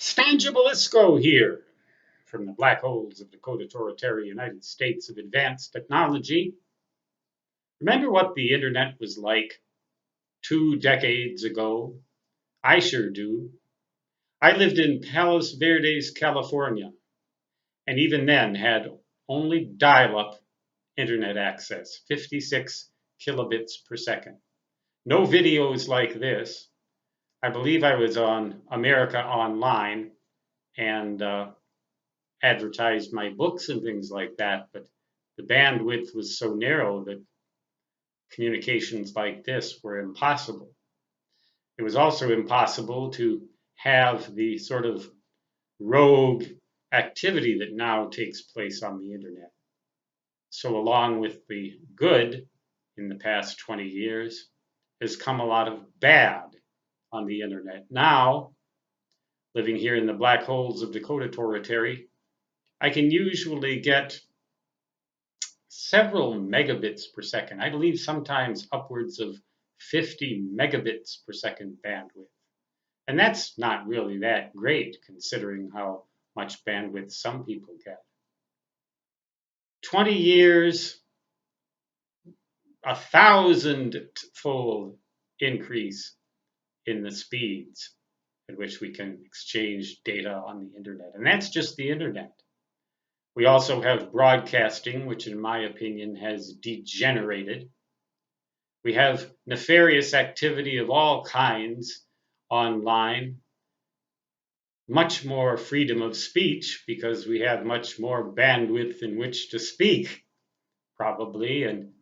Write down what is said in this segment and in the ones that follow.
Stangibelisco here from the black holes of the coda United States of advanced technology. Remember what the internet was like 2 decades ago? I sure do. I lived in Palos Verdes, California, and even then had only dial-up internet access, 56 kilobits per second. No videos like this. I believe I was on America Online and advertised my books and things like that, but the bandwidth was so narrow that communications like this were impossible. It was also impossible to have the sort of rogue activity that now takes place on the internet. So along with the good in the past 20 years has come a lot of bad on the internet. Now, living here in the black holes of Dakota Territory, I can usually get several megabits per second. I believe sometimes upwards of 50 megabits per second bandwidth. And that's not really that great considering how much bandwidth some people get. 20 years, 1,000-fold increase in the speeds at which we can exchange data on the internet. And that's just the internet. We also have broadcasting, which in my opinion has degenerated. We have nefarious activity of all kinds online, much more freedom of speech because we have much more bandwidth in which to speak, probably. And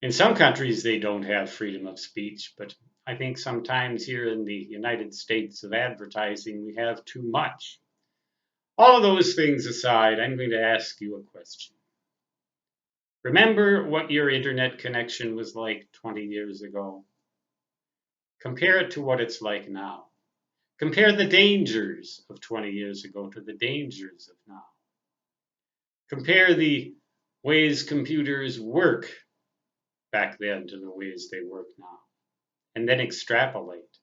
in some countries, they don't have freedom of speech, but I think sometimes here in the United States of advertising, we have too much. All of those things aside, I'm going to ask you a question. Remember what your internet connection was like 20 years ago? Compare it to what it's like now. Compare the dangers of 20 years ago to the dangers of now. Compare the ways computers work back then to the ways they work now. And then extrapolate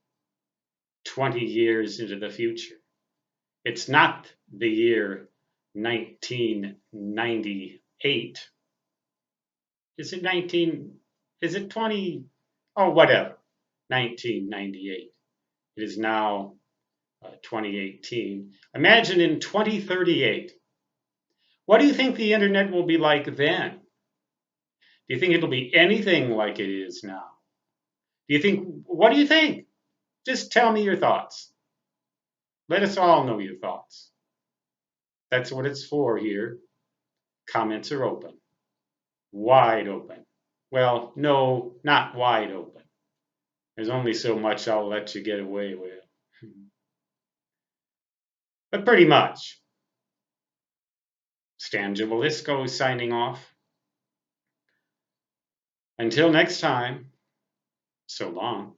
20 years into the future. It's not the year 1998. Is it 20? Oh, whatever. 1998. It is now 2018. Imagine in 2038. What do you think the internet will be like then? Do you think it'll be anything like it is now? What do you think? Just tell me your thoughts. Let us all know your thoughts. That's what it's for here. Comments are open. Wide open. Well, no, not wide open. There's only so much I'll let you get away with. But pretty much. Stangibelisco signing off. Until next time, so long.